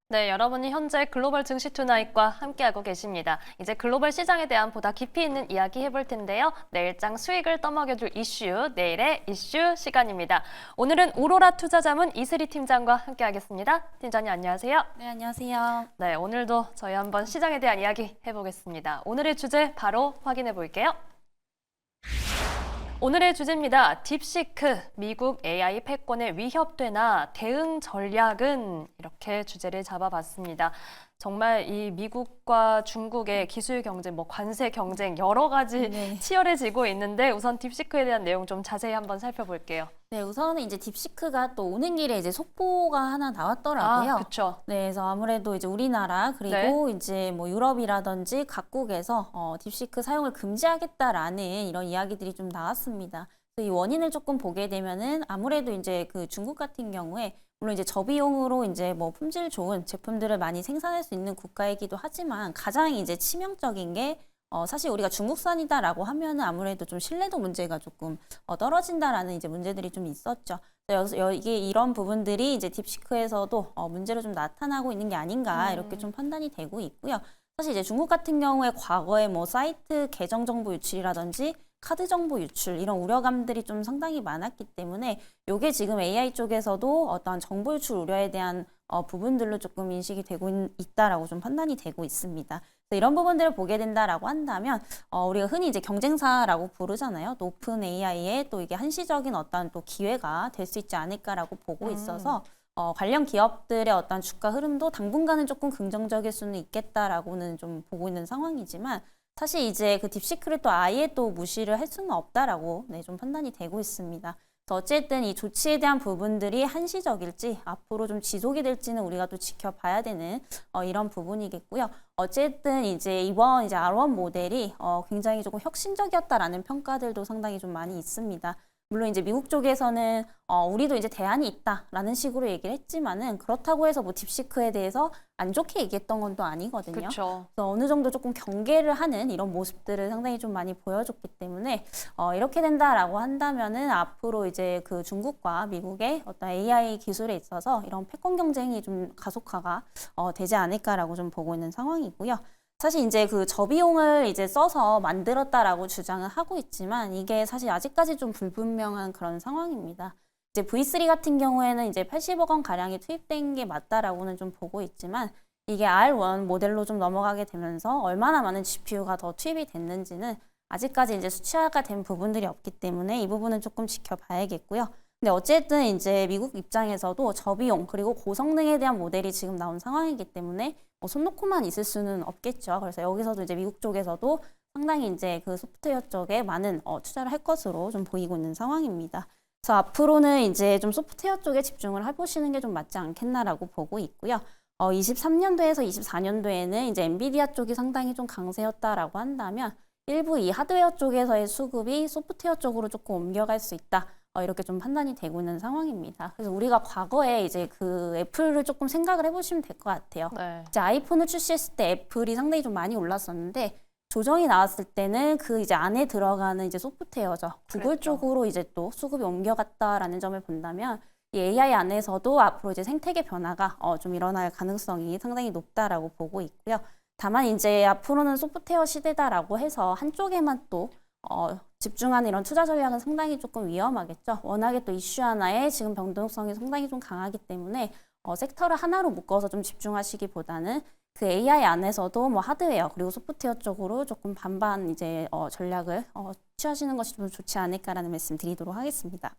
네, 여러분이 현재 글로벌 증시 투나잇과 함께하고 계십니다. 이제 글로벌 시장에 대한 보다 깊이 있는 이야기 해볼 텐데요. 내일장 수익을 떠먹여줄 이슈, 내일의 이슈 시간입니다. 오늘은 오로라 투자자문 이슬희 팀장과 함께하겠습니다. 팀장님 안녕하세요. 네, 안녕하세요. 네, 오늘도 저희 한번 시장에 대한 이야기 해보겠습니다. 오늘의 주제 바로 확인해 볼게요. 오늘의 주제입니다. 딥시크, 미국 AI 패권에 위협되나 대응 전략은 이렇게 주제를 잡아봤습니다. 정말 이 미국과 중국의 기술 경쟁, 관세 경쟁 여러 가지 네. 치열해지고 있는데 우선 딥시크에 대한 내용 좀 자세히 한번 살펴볼게요. 네, 우선은 이제 딥시크가 또 오는 길에 이제 속보가 하나 나왔더라고요. 그렇죠. 네, 그래서 아무래도 이제 우리나라 그리고 이제 뭐 유럽이라든지 각국에서 딥시크 사용을 금지하겠다라는 이런 이야기들이 좀 나왔습니다. 그래서 이 원인을 조금 보게 되면은 아무래도 이제 그 중국 같은 경우에 물론 이제 저비용으로 이제 뭐 품질 좋은 제품들을 많이 생산할 수 있는 국가이기도 하지만 가장 이제 치명적인 게 사실 우리가 중국산이다라고 하면은 아무래도 좀 신뢰도 문제가 조금 떨어진다라는 이제 문제들이 좀 있었죠. 그래서 이게 이런 부분들이 이제 딥시크에서도 문제로 좀 나타나고 있는 게 아닌가 이렇게 좀 판단이 되고 있고요. 사실 이제 중국 같은 경우에 과거에 뭐 사이트 계정 정보 유출이라든지 카드 정보 유출 이런 우려감들이 좀 상당히 많았기 때문에 이게 지금 AI 쪽에서도 어떠한 정보 유출 우려에 대한 부분들로 조금 인식이 되고 있다라고 좀 판단이 되고 있습니다. 그래서 이런 부분들을 보게 된다라고 한다면 우리가 흔히 이제 경쟁사라고 부르잖아요. 또 오픈 AI에 또 이게 한시적인 어떤 또 기회가 될 수 있지 않을까라고 보고 있어서 관련 기업들의 어떤 주가 흐름도 당분간은 조금 긍정적일 수는 있겠다라고는 좀 보고 있는 상황이지만 사실 이제 그 딥시크를 또 아예 또 무시를 할 수는 없다라고 좀 판단이 되고 있습니다. 그래서 어쨌든 이 조치에 대한 부분들이 한시적일지 앞으로 좀 지속이 될지는 우리가 또 지켜봐야 되는 이런 부분이겠고요. 어쨌든 이제 이번 이제 R1 모델이 굉장히 조금 혁신적이었다라는 평가들도 상당히 좀 많이 있습니다. 물론 이제 미국 쪽에서는 우리도 이제 대안이 있다라는 식으로 얘기를 했지만은 그렇다고 해서 뭐 딥시크에 대해서 안 좋게 얘기했던 건 또 아니거든요. 그렇죠. 그래서 어느 정도 조금 경계를 하는 이런 모습들을 상당히 좀 많이 보여줬기 때문에 이렇게 된다라고 한다면은 앞으로 이제 그 중국과 미국의 어떤 AI 기술에 있어서 이런 패권 경쟁이 좀 가속화가 되지 않을까라고 좀 보고 있는 상황이고요. 사실 이제 그 저비용을 이제 써서 만들었다라고 주장을 하고 있지만 이게 사실 아직까지 좀 불분명한 그런 상황입니다. 이제 V3 같은 경우에는 이제 80억 원 가량이 투입된 게 맞다라고는 좀 보고 있지만 이게 R1 모델로 좀 넘어가게 되면서 얼마나 많은 GPU가 더 투입이 됐는지는 아직까지 이제 수치화가 된 부분들이 없기 때문에 이 부분은 조금 지켜봐야겠고요. 근데 어쨌든 이제 미국 입장에서도 저비용 그리고 고성능에 대한 모델이 지금 나온 상황이기 때문에 손 놓고만 있을 수는 없겠죠. 그래서 여기서도 이제 미국 쪽에서도 상당히 이제 그 소프트웨어 쪽에 많은 투자를 할 것으로 좀 보이고 있는 상황입니다. 그래서 앞으로는 이제 좀 소프트웨어 쪽에 집중을 해보시는 게 좀 맞지 않겠나라고 보고 있고요. 23년도에서 24년도에는 이제 엔비디아 쪽이 상당히 좀 강세였다라고 한다면 일부 이 하드웨어 쪽에서의 수급이 소프트웨어 쪽으로 조금 옮겨갈 수 있다. 이렇게 좀 판단이 되고 있는 상황입니다. 그래서 우리가 과거에 이제 그 애플을 조금 생각을 해보시면 될 것 같아요. 네. 이제 아이폰을 출시했을 때 애플이 상당히 좀 많이 올랐었는데 조정이 나왔을 때는 그 이제 안에 들어가는 이제 소프트웨어죠. 구글 그랬죠. 쪽으로 이제 또 수급이 옮겨갔다라는 점을 본다면 이 AI 안에서도 앞으로 이제 생태계 변화가 좀 일어날 가능성이 상당히 높다라고 보고 있고요. 다만 이제 앞으로는 소프트웨어 시대다라고 해서 한쪽에만 또 집중하는 이런 투자 전략은 상당히 조금 위험하겠죠. 워낙에 또 이슈 하나에 지금 변동성이 상당히 좀 강하기 때문에 섹터를 하나로 묶어서 좀 집중하시기보다는 그 AI 안에서도 뭐 하드웨어 그리고 소프트웨어 쪽으로 조금 반반 이제 전략을 취하시는 것이 좀 좋지 않을까라는 말씀 드리도록 하겠습니다.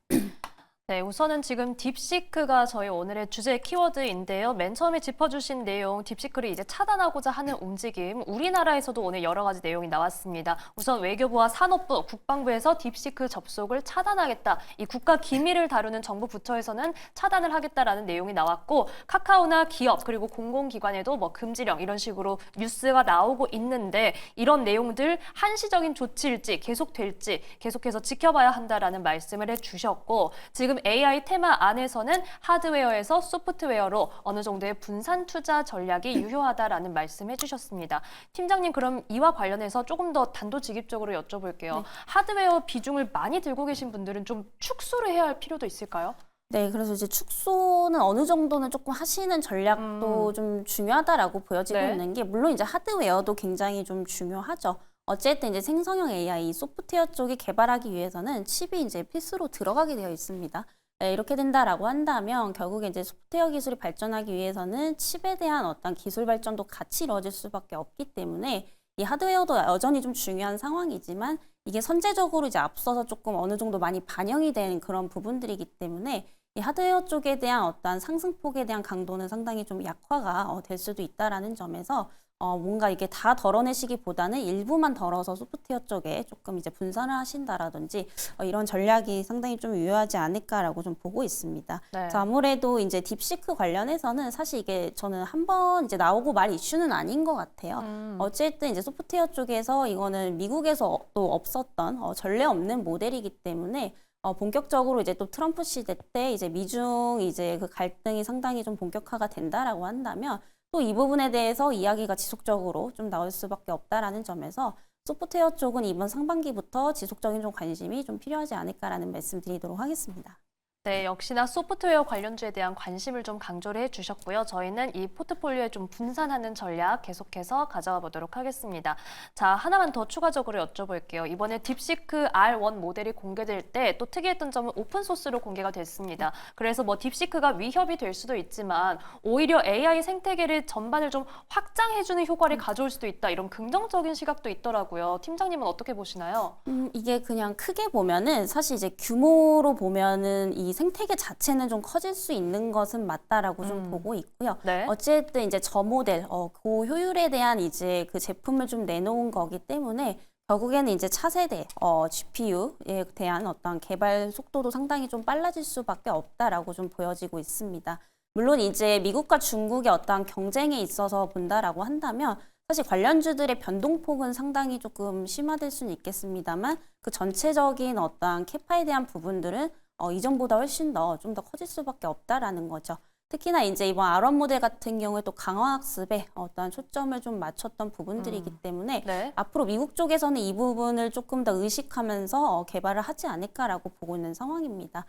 네, 우선은 지금 딥시크가 저희 오늘의 주제 키워드인데요. 맨 처음에 짚어주신 내용, 딥시크를 이제 차단하고자 하는 움직임, 우리나라에서도 오늘 여러 가지 내용이 나왔습니다. 우선 외교부와 산업부, 국방부에서 딥시크 접속을 차단하겠다. 이 국가 기밀을 다루는 정부 부처에서는 차단을 하겠다라는 내용이 나왔고, 카카오나 기업 그리고 공공기관에도 뭐 금지령 이런 식으로 뉴스가 나오고 있는데 이런 내용들 한시적인 조치일지 계속될지 계속해서 지켜봐야 한다라는 말씀을 해주셨고 지금 AI 테마 안에서는 하드웨어에서 소프트웨어로 어느 정도의 분산 투자 전략이 유효하다라는 말씀해 주셨습니다. 팀장님, 그럼 이와 관련해서 조금 더 단도직입적으로 여쭤볼게요. 네. 하드웨어 비중을 많이 들고 계신 분들은 좀 축소를 해야 할 필요도 있을까요? 네, 그래서 이제 축소는 어느 정도는 조금 하시는 전략도 좀 중요하다라고 보여지고 네. 있는 게, 물론 이제 하드웨어도 굉장히 좀 중요하죠. 어쨌든 이제 생성형 AI, 소프트웨어 쪽이 개발하기 위해서는 칩이 이제 필수로 들어가게 되어 있습니다. 네, 이렇게 된다라고 한다면 결국에 이제 소프트웨어 기술이 발전하기 위해서는 칩에 대한 어떤 기술 발전도 같이 이루어질 수밖에 없기 때문에 이 하드웨어도 여전히 좀 중요한 상황이지만 이게 선제적으로 이제 앞서서 조금 어느 정도 많이 반영이 된 그런 부분들이기 때문에 이 하드웨어 쪽에 대한 어떠한 상승폭에 대한 강도는 상당히 좀 약화가 될 수도 있다라는 점에서 뭔가 이게 다 덜어내시기보다는 일부만 덜어서 소프트웨어 쪽에 조금 이제 분산을 하신다라든지 이런 전략이 상당히 좀 유효하지 않을까라고 좀 보고 있습니다. 네. 그래서 아무래도 이제 딥시크 관련해서는 사실 이게 저는 한번 이제 나오고 말 이슈는 아닌 것 같아요. 어쨌든 이제 소프트웨어 쪽에서 이거는 미국에서 또 없었던 전례 없는 모델이기 때문에 본격적으로 이제 또 트럼프 시대 때 이제 미중 이제 그 갈등이 상당히 좀 본격화가 된다라고 한다면 또 이 부분에 대해서 이야기가 지속적으로 좀 나올 수밖에 없다라는 점에서 소프트웨어 쪽은 이번 상반기부터 지속적인 좀 관심이 좀 필요하지 않을까라는 말씀 드리도록 하겠습니다. 네, 역시나 소프트웨어 관련주에 대한 관심을 좀 강조를 해주셨고요. 저희는 이 포트폴리오에 좀 분산하는 전략 계속해서 가져가 보도록 하겠습니다. 자, 하나만 더 추가적으로 여쭤볼게요. 이번에 딥시크 R1 모델이 공개될 때 또 특이했던 점은 오픈소스로 공개가 됐습니다. 그래서 뭐 딥시크가 위협이 될 수도 있지만 오히려 AI 생태계를 전반을 좀 확장해주는 효과를 가져올 수도 있다. 이런 긍정적인 시각도 있더라고요. 팀장님은 어떻게 보시나요? 이게 그냥 크게 보면은 사실 이제 규모로 보면은 이 생태계 자체는 좀 커질 수 있는 것은 맞다라고 좀 보고 있고요. 네. 어쨌든 이제 저 모델, 고효율에 대한 이제 그 제품을 좀 내놓은 거기 때문에 결국에는 이제 차세대 GPU에 대한 어떤 개발 속도도 상당히 좀 빨라질 수밖에 없다라고 좀 보여지고 있습니다. 물론 이제 미국과 중국의 어떠한 경쟁에 있어서 본다라고 한다면 사실 관련주들의 변동폭은 상당히 조금 심화될 수는 있겠습니다만 그 전체적인 어떠한 캐파에 대한 부분들은 이전보다 훨씬 더 좀 더 커질 수밖에 없다라는 거죠. 특히나 이제 이번 R1 모델 같은 경우에 또 강화학습에 어떠한 초점을 좀 맞췄던 부분들이기 때문에 네. 앞으로 미국 쪽에서는 이 부분을 조금 더 의식하면서 개발을 하지 않을까라고 보고 있는 상황입니다.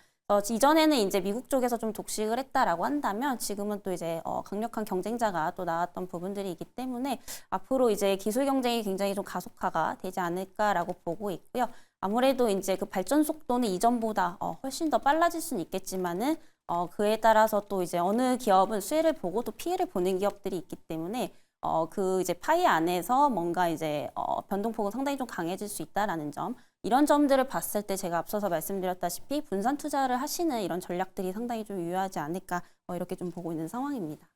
이전에는 이제 미국 쪽에서 좀 독식을 했다라고 한다면 지금은 또 이제 강력한 경쟁자가 또 나왔던 부분들이기 때문에 앞으로 이제 기술 경쟁이 굉장히 좀 가속화가 되지 않을까라고 보고 있고요. 아무래도 이제 그 발전 속도는 이전보다 훨씬 더 빨라질 수는 있겠지만은 그에 따라서 또 이제 어느 기업은 수혜를 보고 또 피해를 보는 기업들이 있기 때문에 그 이제 파이 안에서 뭔가 이제 변동폭은 상당히 좀 강해질 수 있다라는 점, 이런 점들을 봤을 때 제가 앞서서 말씀드렸다시피 분산 투자를 하시는 이런 전략들이 상당히 좀 유효하지 않을까 이렇게 좀 보고 있는 상황입니다.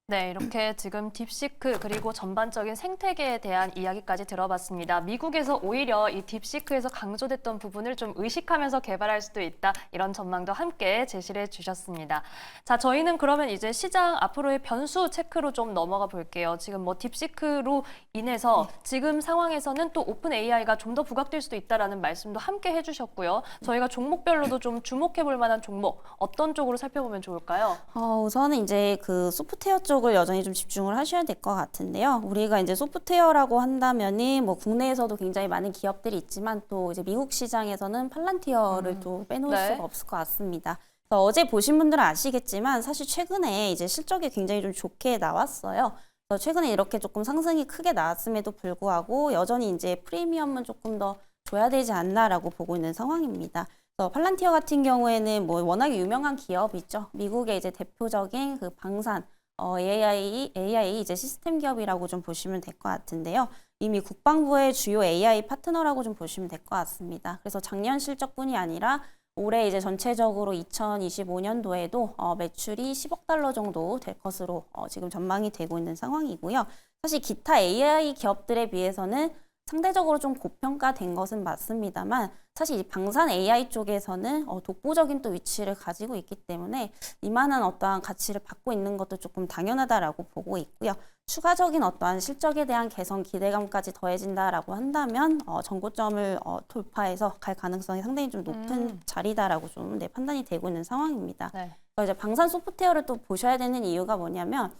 네, 이렇게 지금 딥시크 그리고 전반적인 생태계에 대한 이야기까지 들어봤습니다. 미국에서 오히려 이 딥시크에서 강조됐던 부분을 좀 의식하면서 개발할 수도 있다. 이런 전망도 함께 제시를 해주셨습니다. 자, 저희는 그러면 이제 시장 앞으로의 변수 체크로 좀 넘어가 볼게요. 지금 뭐 딥시크로 인해서 지금 상황에서는 또 오픈 AI가 좀 더 부각될 수도 있다라는 말씀도 함께 해주셨고요. 저희가 종목별로도 좀 주목해 볼 만한 종목 어떤 쪽으로 살펴보면 좋을까요? 우선은 이제 그 소프트웨어 쪽을 여전히 좀 집중을 하셔야 될 것 같은데요. 우리가 이제 소프트웨어라고 한다면이 뭐 국내에서도 굉장히 많은 기업들이 있지만 또 이제 미국 시장에서는 팔란티어를 또 빼놓을 네. 수가 없을 것 같습니다. 그래서 어제 보신 분들은 아시겠지만 사실 최근에 이제 실적이 굉장히 좀 좋게 나왔어요. 그래서 최근에 이렇게 조금 상승이 크게 나왔음에도 불구하고 여전히 이제 프리미엄은 조금 더 줘야 되지 않나라고 보고 있는 상황입니다. 그래서 팔란티어 같은 경우에는 뭐 워낙에 유명한 기업이죠. 미국의 이제 대표적인 그 방산 AI 이제 시스템 기업이라고 좀 보시면 될 것 같은데요. 이미 국방부의 주요 AI 파트너라고 좀 보시면 될 것 같습니다. 그래서 작년 실적뿐이 아니라 올해 이제 전체적으로 2025년도에도 매출이 10억 달러 정도 될 것으로 지금 전망이 되고 있는 상황이고요. 사실 기타 AI 기업들에 비해서는 상대적으로 좀 고평가된 것은 맞습니다만 사실 이 방산 AI 쪽에서는 독보적인 또 위치를 가지고 있기 때문에 이만한 어떠한 가치를 받고 있는 것도 조금 당연하다라고 보고 있고요. 추가적인 어떠한 실적에 대한 개선 기대감까지 더해진다라고 한다면 전고점을 돌파해서 갈 가능성이 상당히 좀 높은 자리다라고 좀 판단이 되고 있는 상황입니다. 네. 그래서 이제 방산 소프트웨어를 또 보셔야 되는 이유가 뭐냐면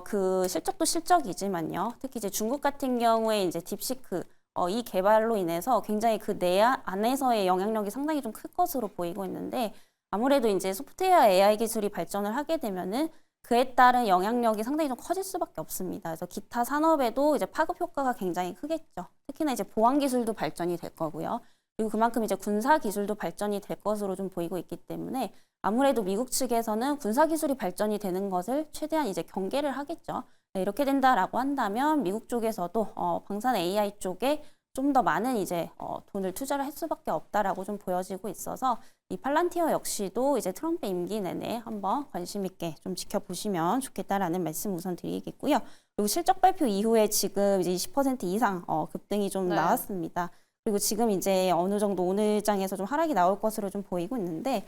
그 실적도 실적이지만요. 특히 이제 중국 같은 경우에 이제 딥시크 이 개발로 인해서 굉장히 그 내야 안에서의 영향력이 상당히 좀 클 것으로 보이고 있는데 아무래도 이제 소프트웨어 AI 기술이 발전을 하게 되면은 그에 따른 영향력이 상당히 좀 커질 수밖에 없습니다. 그래서 기타 산업에도 이제 파급 효과가 굉장히 크겠죠. 특히나 이제 보안 기술도 발전이 될 거고요. 그리고 그만큼 이제 군사 기술도 발전이 될 것으로 좀 보이고 있기 때문에 아무래도 미국 측에서는 군사 기술이 발전이 되는 것을 최대한 이제 경계를 하겠죠. 네, 이렇게 된다라고 한다면 미국 쪽에서도 방산 AI 쪽에 좀 더 많은 이제 돈을 투자를 할 수밖에 없다라고 좀 보여지고 있어서 이 팔란티어 역시도 이제 트럼프 임기 내내 한번 관심 있게 좀 지켜보시면 좋겠다라는 말씀 우선 드리겠고요. 그리고 실적 발표 이후에 지금 이제 20% 이상 급등이 좀 네. 나왔습니다. 그리고 지금 이제 어느 정도 오늘 장에서 좀 하락이 나올 것으로 좀 보이고 있는데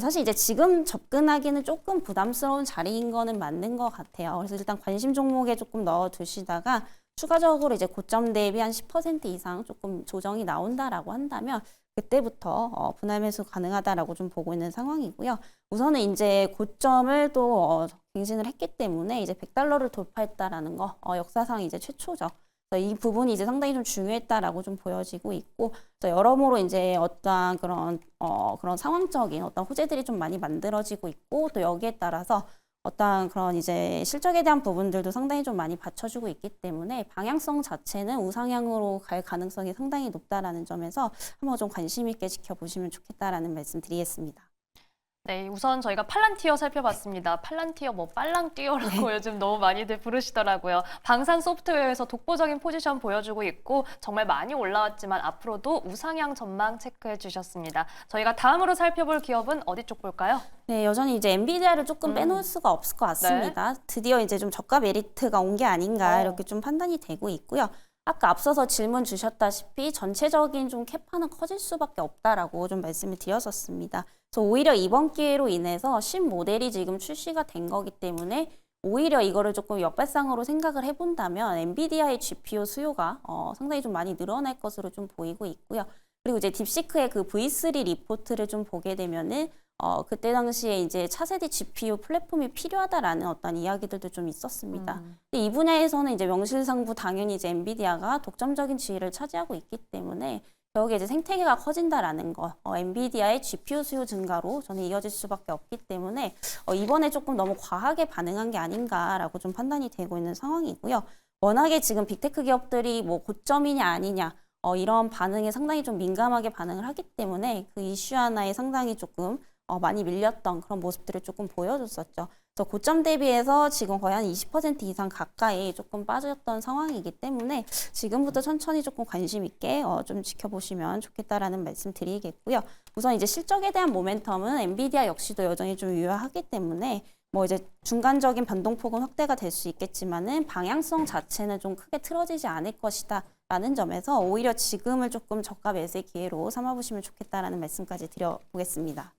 사실 이제 지금 접근하기는 조금 부담스러운 자리인 거는 맞는 것 같아요. 그래서 일단 관심 종목에 조금 넣어 두시다가 추가적으로 이제 고점 대비 한 10% 이상 조금 조정이 나온다라고 한다면 그때부터 분할 매수 가능하다라고 좀 보고 있는 상황이고요. 우선은 이제 고점을 또 갱신을 했기 때문에 이제 100달러를 돌파했다라는 거 역사상 이제 최초죠. 그래서 이 부분이 이제 상당히 좀 중요했다라고 좀 보여지고 있고, 그래서 여러모로 이제 어떠한 그런 상황적인 어떤 호재들이 좀 많이 만들어지고 있고, 또 여기에 따라서 어떠한 그런 이제 실적에 대한 부분들도 상당히 좀 많이 받쳐주고 있기 때문에 방향성 자체는 우상향으로 갈 가능성이 상당히 높다라는 점에서 한번 좀 관심 있게 지켜보시면 좋겠다라는 말씀 드리겠습니다. 네, 우선 저희가 팔란티어 살펴봤습니다. 팔란티어 뭐 빨랑뛰어라고 요즘 너무 많이들 부르시더라고요. 방산 소프트웨어에서 독보적인 포지션 보여주고 있고 정말 많이 올라왔지만 앞으로도 우상향 전망 체크해 주셨습니다. 저희가 다음으로 살펴볼 기업은 어디 쪽 볼까요? 네, 여전히 이제 엔비디아를 조금 빼놓을 수가 없을 것 같습니다. 드디어 이제 좀 저가 메리트가 온 게 아닌가 이렇게 좀 판단이 되고 있고요. 아까 앞서서 질문 주셨다시피 전체적인 좀 캐파는 커질 수밖에 없다라고 좀 말씀을 드렸었습니다. 그래서 오히려 이번 기회로 인해서 신모델이 지금 출시가 된 거기 때문에 오히려 이거를 조금 역발상으로 생각을 해본다면 엔비디아의 GPU 수요가 상당히 좀 많이 늘어날 것으로 좀 보이고 있고요. 그리고 이제 딥시크의 그 V3 리포트를 좀 보게 되면은 그때 당시에 이제 차세대 GPU 플랫폼이 필요하다라는 어떤 이야기들도 좀 있었습니다. 근데 이 분야에서는 이제 명실상부 당연히 이제 엔비디아가 독점적인 지위를 차지하고 있기 때문에 여기에 이제 생태계가 커진다라는 거, 엔비디아의 GPU 수요 증가로 저는 이어질 수밖에 없기 때문에 이번에 조금 너무 과하게 반응한 게 아닌가라고 좀 판단이 되고 있는 상황이고요. 워낙에 지금 빅테크 기업들이 뭐 고점이냐 아니냐 이런 반응에 상당히 좀 민감하게 반응을 하기 때문에 그 이슈 하나에 상당히 조금 많이 밀렸던 그런 모습들을 조금 보여줬었죠. 그래서 고점 대비해서 지금 거의 한 20% 이상 가까이 조금 빠졌던 상황이기 때문에 지금부터 천천히 조금 관심 있게 좀 지켜보시면 좋겠다라는 말씀 드리겠고요. 우선 이제 실적에 대한 모멘텀은 엔비디아 역시도 여전히 좀 유효하기 때문에 뭐 이제 중간적인 변동폭은 확대가 될 수 있겠지만은 방향성 자체는 좀 크게 틀어지지 않을 것이다. 라는 점에서 오히려 지금을 조금 저가 매수의 기회로 삼아보시면 좋겠다라는 말씀까지 드려보겠습니다.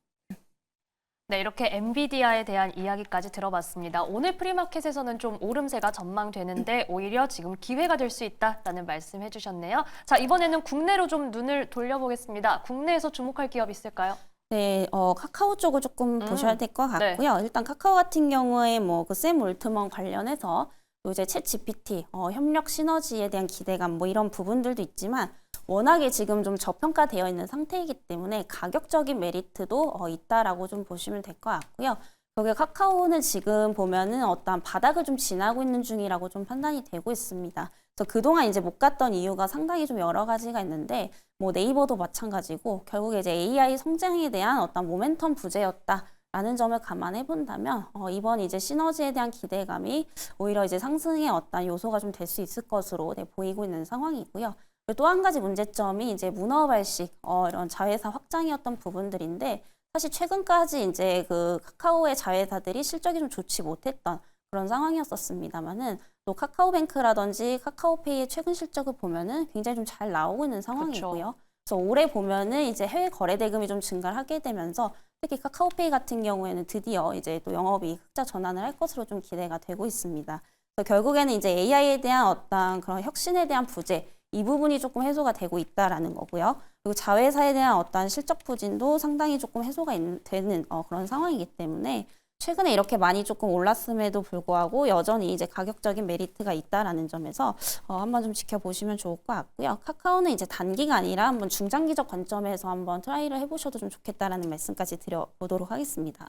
네, 이렇게 엔비디아에 대한 이야기까지 들어봤습니다. 오늘 프리마켓에서는 좀 오름세가 전망되는데 오히려 지금 기회가 될 수 있다라는 말씀 해주셨네요. 자, 이번에는 국내로 좀 눈을 돌려보겠습니다. 국내에서 주목할 기업 있을까요? 네, 카카오 쪽을 조금 보셔야 될 것 네. 같고요. 일단 카카오 같은 경우에 뭐 그 샘 올트먼 관련해서 또 이제 챗 GPT 협력 시너지에 대한 기대감 뭐 이런 부분들도 있지만 워낙에 지금 좀 저평가되어 있는 상태이기 때문에 가격적인 메리트도 있다라고 좀 보시면 될 것 같고요. 거기에 카카오는 지금 보면은 어떠한 바닥을 좀 지나고 있는 중이라고 좀 판단이 되고 있습니다. 그래서 그동안 이제 못 갔던 이유가 상당히 좀 여러 가지가 있는데 뭐 네이버도 마찬가지고 결국에 이제 AI 성장에 대한 어떤 모멘텀 부재였다라는 점을 감안해 본다면 이번 이제 시너지에 대한 기대감이 오히려 이제 상승의 어떤 요소가 좀 될 수 있을 것으로 보이고 있는 상황이고요. 또 한 가지 문제점이 이제 문어 발식 이런 자회사 확장이었던 부분들인데 사실 최근까지 이제 그 카카오의 자회사들이 실적이 좀 좋지 못했던 그런 상황이었었습니다만은 또 카카오뱅크라든지 카카오페이의 최근 실적을 보면은 굉장히 좀 잘 나오고 있는 상황이고요. 그렇죠. 그래서 올해 보면은 이제 해외 거래 대금이 좀 증가를 하게 되면서 특히 카카오페이 같은 경우에는 드디어 이제 또 영업이 흑자 전환을 할 것으로 좀 기대가 되고 있습니다. 그래서 결국에는 이제 AI에 대한 어떤 그런 혁신에 대한 부재 이 부분이 조금 해소가 되고 있다라는 거고요. 그리고 자회사에 대한 어떤 실적 부진도 상당히 조금 해소가 되는 그런 상황이기 때문에 최근에 이렇게 많이 조금 올랐음에도 불구하고 여전히 이제 가격적인 메리트가 있다라는 점에서 한번 좀 지켜보시면 좋을 것 같고요. 카카오는 이제 단기가 아니라 한번 중장기적 관점에서 한번 트라이를 해보셔도 좀 좋겠다라는 말씀까지 드려보도록 하겠습니다.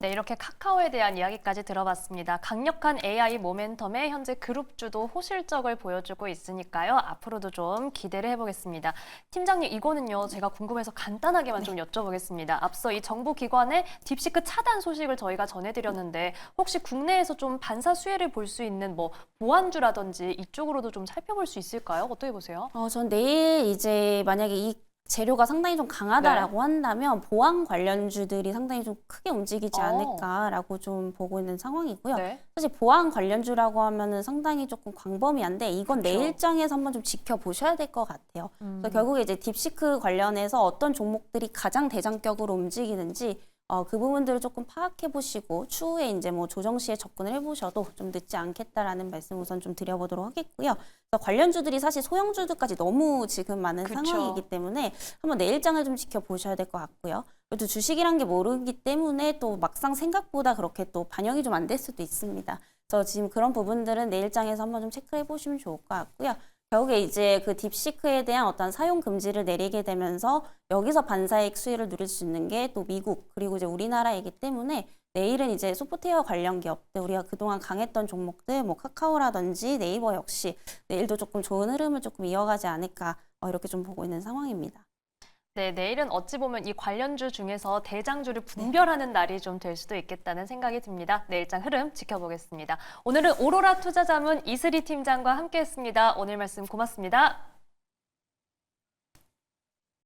네, 이렇게 카카오에 대한 이야기까지 들어봤습니다. 강력한 AI 모멘텀에 현재 그룹주도 호실적을 보여주고 있으니까요. 앞으로도 좀 기대를 해보겠습니다. 팀장님, 이거는요, 제가 궁금해서 간단하게만 좀 여쭤보겠습니다. 앞서 이 정부 기관의 딥시크 차단 소식을 저희가 전해드렸는데 혹시 국내에서 좀 반사 수혜를 볼 수 있는 뭐 보안주라든지 이쪽으로도 좀 살펴볼 수 있을까요? 어떻게 보세요? 전 내일 이제 만약에 이 재료가 상당히 좀 강하다라고 한다면 보안 관련주들이 상당히 좀 크게 움직이지 않을까라고 좀 보고 있는 상황이고요. 네. 사실 보안 관련주라고 하면은 상당히 조금 광범위한데 이건 그렇죠. 내일장에서 한번 좀 지켜보셔야 될 것 같아요. 그래서 결국에 이제 딥시크 관련해서 어떤 종목들이 가장 대장격으로 움직이는지 그 부분들을 조금 파악해 보시고 추후에 이제 뭐 조정 시에 접근을 해보셔도 좀 늦지 않겠다라는 말씀 우선 좀 드려보도록 하겠고요. 그래서 관련주들이 사실 소형주들까지 너무 지금 많은 그쵸. 상황이기 때문에 한번 내일장을 좀 지켜보셔야 될 것 같고요. 또 주식이란 게 모르기 때문에 또 막상 생각보다 그렇게 또 반영이 좀 안 될 수도 있습니다. 그래서 지금 그런 부분들은 내일장에서 한번 좀 체크해 보시면 좋을 것 같고요. 결국에 이제 그 딥시크에 대한 어떤 사용 금지를 내리게 되면서 여기서 반사익 수혜를 누릴 수 있는 게 또 미국 그리고 이제 우리나라이기 때문에 내일은 이제 소프트웨어 관련 기업들 우리가 그동안 강했던 종목들 뭐 카카오라든지 네이버 역시 내일도 조금 좋은 흐름을 조금 이어가지 않을까 이렇게 좀 보고 있는 상황입니다. 네, 내일은 어찌 보면 이 관련주 중에서 대장주를 분별하는 날이 좀 될 수도 있겠다는 생각이 듭니다. 내일장 흐름 지켜보겠습니다. 오늘은 오로라 투자자문 이슬희 팀장과 함께했습니다. 오늘 말씀 고맙습니다.